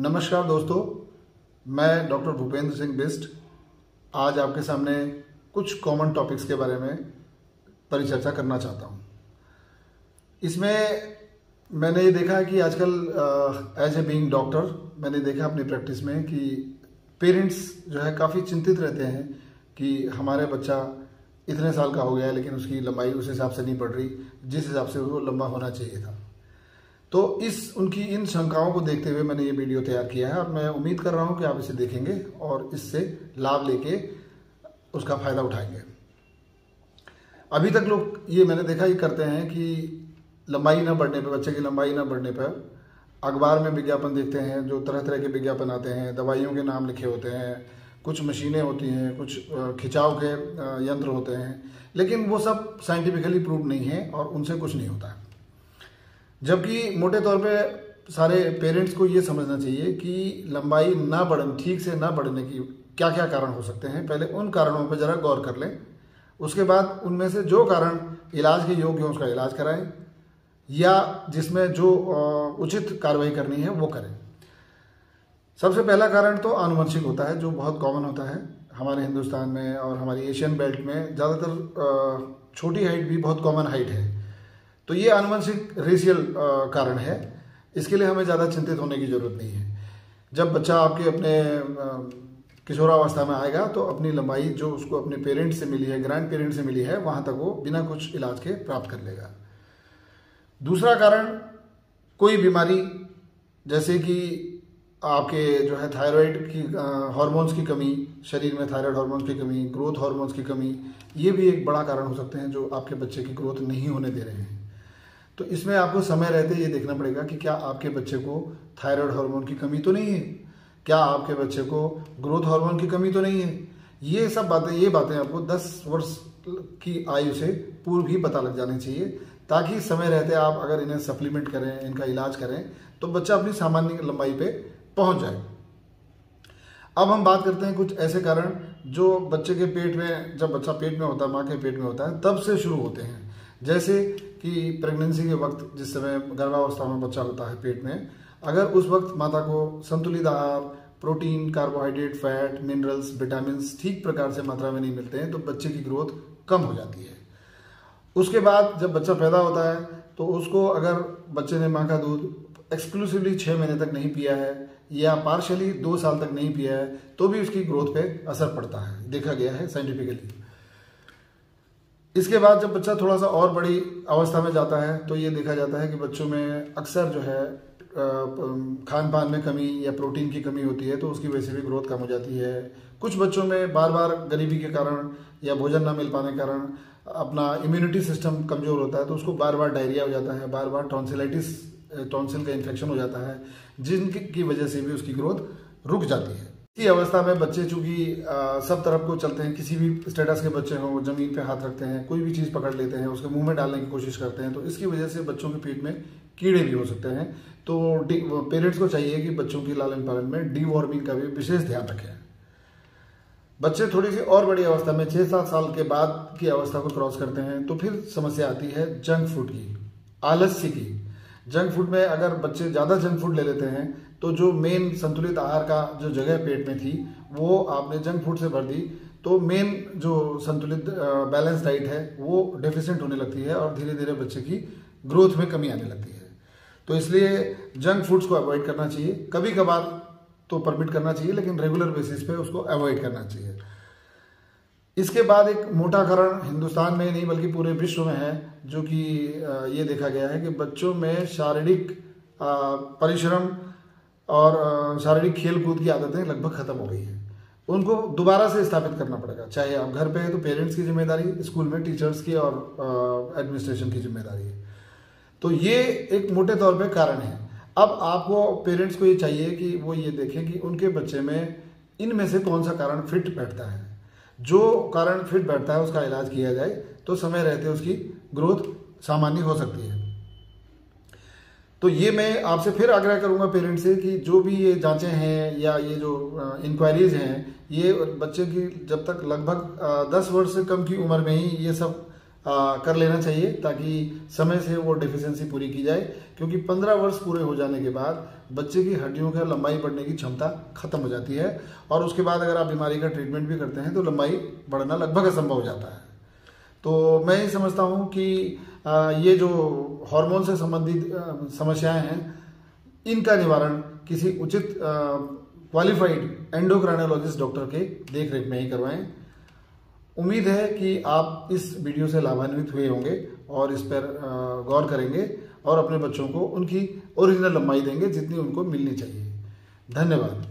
नमस्कार दोस्तों, मैं डॉक्टर भूपेंद्र सिंह बिस्ट आज आपके सामने कुछ कॉमन टॉपिक्स के बारे में परिचर्चा करना चाहता हूं। इसमें मैंने ये देखा है कि आजकल एज ए बीइंग डॉक्टर मैंने देखा अपनी प्रैक्टिस में कि पेरेंट्स जो है काफ़ी चिंतित रहते हैं कि हमारे बच्चा इतने साल का हो गया है लेकिन उसकी लंबाई उस हिसाब से नहीं बढ़ रही जिस हिसाब से वो लंबा होना चाहिए था। तो उनकी इन शंकाओं को देखते हुए मैंने ये वीडियो तैयार किया है और मैं उम्मीद कर रहा हूँ कि आप इसे देखेंगे और इससे लाभ लेके उसका फायदा उठाएंगे। अभी तक लोग ये मैंने देखा ही करते हैं कि लंबाई ना बढ़ने पर, बच्चे की लंबाई ना बढ़ने पर अखबार में विज्ञापन देखते हैं, जो तरह तरह के विज्ञापन आते हैं, दवाइयों के नाम लिखे होते हैं, कुछ मशीनें होती हैं, कुछ खिंचाव के यंत्र होते हैं, लेकिन वो सब साइंटिफिकली प्रूव नहीं है और उनसे कुछ नहीं होता है। जबकि मोटे तौर पे सारे पेरेंट्स को ये समझना चाहिए कि लंबाई ना बढ़ने, ठीक से ना बढ़ने की क्या क्या कारण हो सकते हैं। पहले उन कारणों पर ज़रा गौर कर लें, उसके बाद उनमें से जो कारण इलाज के योग्य हो उसका इलाज कराएं या जिसमें जो उचित कार्रवाई करनी है वो करें। सबसे पहला कारण तो आनुवंशिक होता है, जो बहुत कॉमन होता है हमारे हिंदुस्तान में और हमारी एशियन बेल्ट में। ज़्यादातर छोटी हाइट भी बहुत कॉमन हाइट है, तो ये आनुवंशिक रेशियल कारण है। इसके लिए हमें ज़्यादा चिंतित होने की ज़रूरत नहीं है। जब बच्चा आपके अपने किशोरावस्था में आएगा तो अपनी लंबाई जो उसको अपने पेरेंट्स से मिली है, ग्रैंड पेरेंट्स से मिली है, वहाँ तक वो बिना कुछ इलाज के प्राप्त कर लेगा। दूसरा कारण कोई बीमारी, जैसे कि आपके जो है थायराइड की हार्मोन्स की कमी, शरीर में थायराइड हार्मोन्स की कमी, ग्रोथ हार्मोन्स की कमी, ये भी एक बड़ा कारण हो सकते हैं जो आपके बच्चे की ग्रोथ नहीं होने दे रहे हैं। तो इसमें आपको समय रहते ये देखना पड़ेगा कि क्या आपके बच्चे को थायराइड हार्मोन की कमी तो नहीं है, क्या आपके बच्चे को ग्रोथ हार्मोन की कमी तो नहीं है। ये बातें आपको 10 वर्ष की आयु से पूर्व ही पता लग जानी चाहिए, ताकि समय रहते आप अगर इन्हें सप्लीमेंट करें, इनका इलाज करें, तो बच्चा अपनी सामान्य लंबाई पे पहुंच जाए। अब हम बात करते हैं कुछ ऐसे कारण जो बच्चे के पेट में, जब बच्चा पेट में होता है, माँ के पेट में होता है, तब से शुरू होते हैं। जैसे कि प्रेगनेंसी के वक्त, जिस समय गर्भावस्था में बच्चा होता है पेट में, अगर उस वक्त माता को संतुलित आहार, protein, carbohydrate, fat, minerals, vitamin ठीक प्रकार से मात्रा में नहीं मिलते हैं तो बच्चे की ग्रोथ कम हो जाती है। उसके बाद जब बच्चा पैदा होता है तो उसको, अगर बच्चे ने माँ का दूध एक्सक्लूसिवली 6 महीने तक नहीं पिया है या पार्शियली 2 साल तक नहीं पिया है, तो भी उसकी ग्रोथ पे असर पड़ता है, देखा गया है साइंटिफिकली। इसके बाद जब बच्चा थोड़ा सा और बड़ी अवस्था में जाता है तो ये देखा जाता है कि बच्चों में अक्सर जो है खान पान में कमी या प्रोटीन की कमी होती है, तो उसकी वजह से भी ग्रोथ कम हो जाती है। कुछ बच्चों में बार बार गरीबी के कारण या भोजन न मिल पाने के कारण अपना इम्यूनिटी सिस्टम कमज़ोर होता है, तो उसको बार बार डायरिया हो जाता है, बार बार टॉन्सिलाइटिस, टॉन्सिल का इन्फेक्शन हो जाता है, जिनकी वजह से भी उसकी ग्रोथ रुक जाती है। इसी अवस्था में बच्चे चूंकि सब तरफ को चलते हैं, किसी भी स्टेटस के बच्चे हों, जमीन पे हाथ रखते हैं, कोई भी चीज़ पकड़ लेते हैं, उसके मुंह में डालने की कोशिश करते हैं, तो इसकी वजह से बच्चों के पेट में कीड़े भी हो सकते हैं। तो पेरेंट्स को चाहिए कि बच्चों की लालन पालन में डीवॉर्मिंग का भी विशेष ध्यान रखें। बच्चे थोड़ी सी और बड़ी अवस्था में 6-7 साल के बाद की अवस्था को क्रॉस करते हैं तो फिर समस्या आती है जंक फूड की, आलस्य की। जंक फूड में अगर बच्चे ज़्यादा जंक फूड ले लेते हैं तो जो मेन संतुलित आहार का जो जगह पेट में थी वो आपने जंक फूड से भर दी, तो मेन जो संतुलित बैलेंस डाइट है वो डेफिशिएंट होने लगती है और धीरे धीरे बच्चे की ग्रोथ में कमी आने लगती है। तो इसलिए जंक फूड्स को अवॉइड करना चाहिए, कभी कभार तो परमिट करना चाहिए, लेकिन रेगुलर बेसिस पे उसको अवॉइड करना चाहिए। इसके बाद एक मोटा कारण हिंदुस्तान में नहीं बल्कि पूरे विश्व में है, जो कि ये देखा गया है कि बच्चों में शारीरिक परिश्रम और शारीरिक खेल कूद की आदतें लगभग खत्म हो गई हैं। उनको दोबारा से स्थापित करना पड़ेगा, चाहे आप घर पे हैं तो पेरेंट्स की जिम्मेदारी, स्कूल में टीचर्स की और एडमिनिस्ट्रेशन की जिम्मेदारी है। तो ये एक मोटे तौर पे कारण है। अब आपको पेरेंट्स को ये चाहिए कि वो ये देखें कि उनके बच्चे में इनमें से कौन सा कारण फिट बैठता है। जो कारण फिट बैठता है उसका इलाज किया जाए तो समय रहते उसकी ग्रोथ सामान्य हो सकती है। तो ये मैं आपसे फिर आग्रह करूंगा पेरेंट्स से कि जो भी ये जांचें हैं या ये जो इंक्वायरीज हैं, ये बच्चे की जब तक लगभग 10 वर्ष से कम की उम्र में ही ये सब कर लेना चाहिए ताकि समय से वो डेफिशिएंसी पूरी की जाए, क्योंकि 15 वर्ष पूरे हो जाने के बाद बच्चे की हड्डियों की लंबाई बढ़ने की क्षमता खत्म हो जाती है और उसके बाद अगर आप बीमारी का ट्रीटमेंट भी करते हैं तो लंबाई बढ़ना लगभग असंभव हो जाता है। तो मैं ये समझता हूँ कि ये जो हार्मोन से संबंधित समस्याएं हैं इनका निवारण किसी उचित क्वालिफाइड एंडोक्राइनोलॉजिस्ट डॉक्टर के देखरेख में ही करवाएं। उम्मीद है कि आप इस वीडियो से लाभान्वित हुए होंगे और इस पर गौर करेंगे और अपने बच्चों को उनकी ओरिजिनल लंबाई देंगे जितनी उनको मिलनी चाहिए। धन्यवाद।